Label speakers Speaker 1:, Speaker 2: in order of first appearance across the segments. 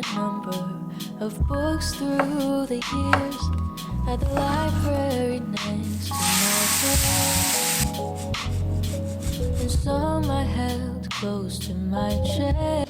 Speaker 1: a number of books through the years at the library next to my bed, and some I held close to my chest.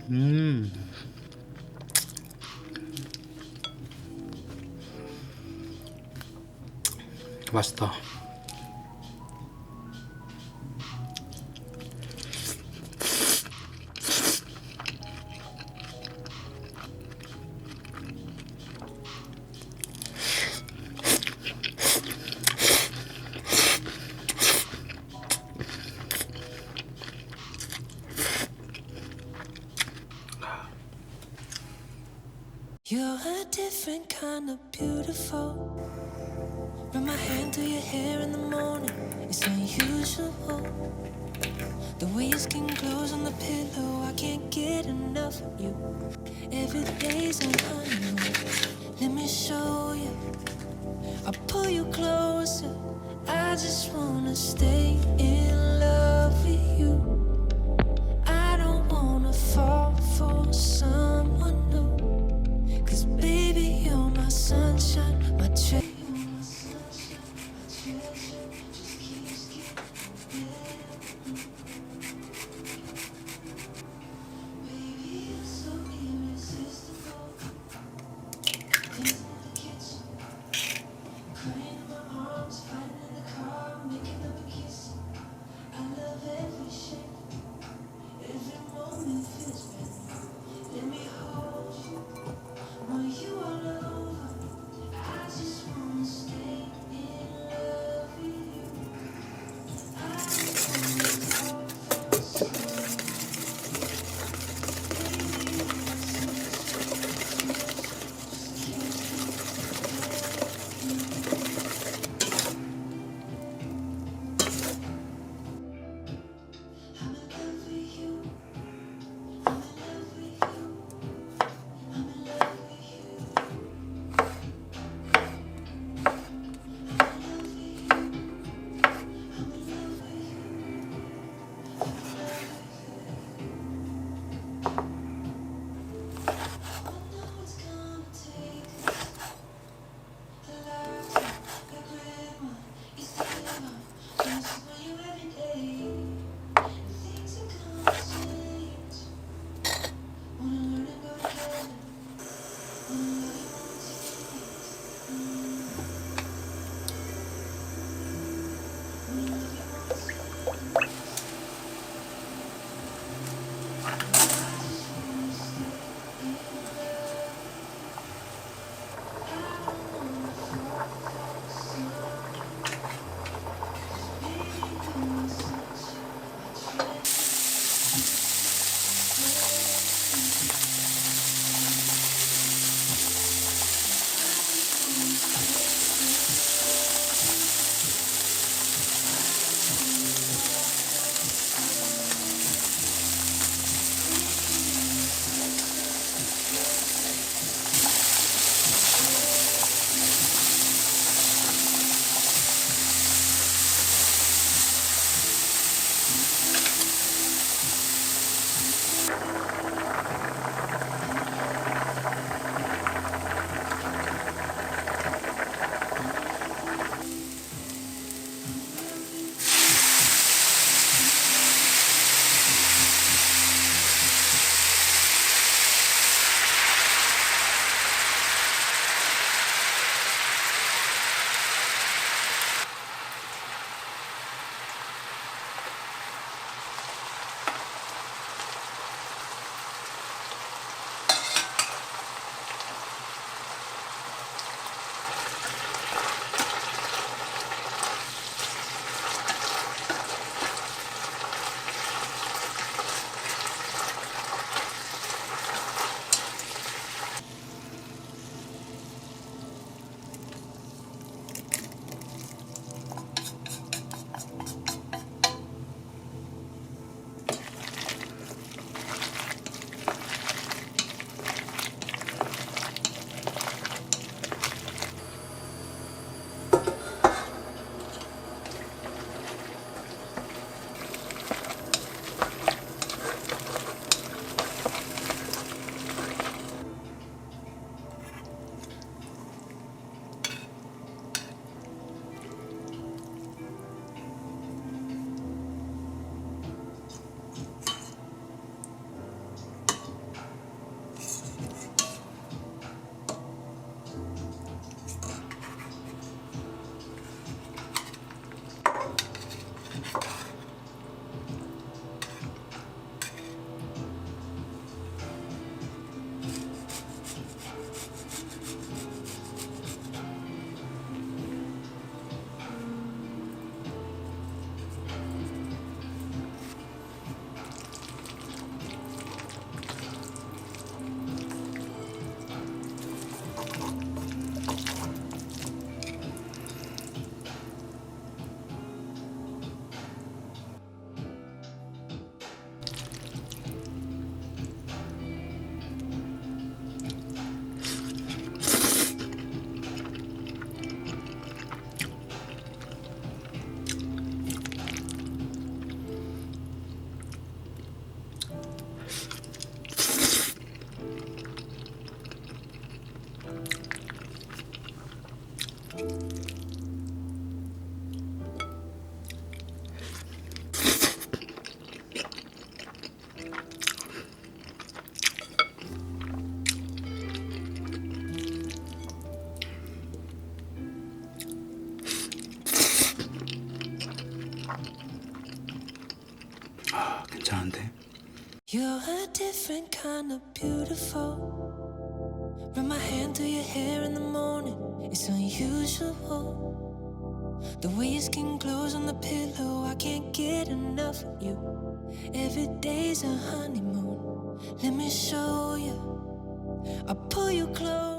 Speaker 2: 음, 맛있다.
Speaker 1: You're a different kind of beautiful. Run my hand through your hair in the morning, it's unusual. The way your skin glows on the pillow, I can't get enough of you. Every day's a honeymoon, Let me show you. I'll pull you closer. I just wanna stay in love with you. I don't wanna fall for someone new. 'Cause baby, you're my sunshine, my treasure.
Speaker 2: 이상한데?
Speaker 1: You're a different kind of beautiful. Run my hand through your hair in the morning. It's unusual. The way your skin glows on the pillow, I can't get enough of you. Every day's a honeymoon. Let me show you. I'll pull you close.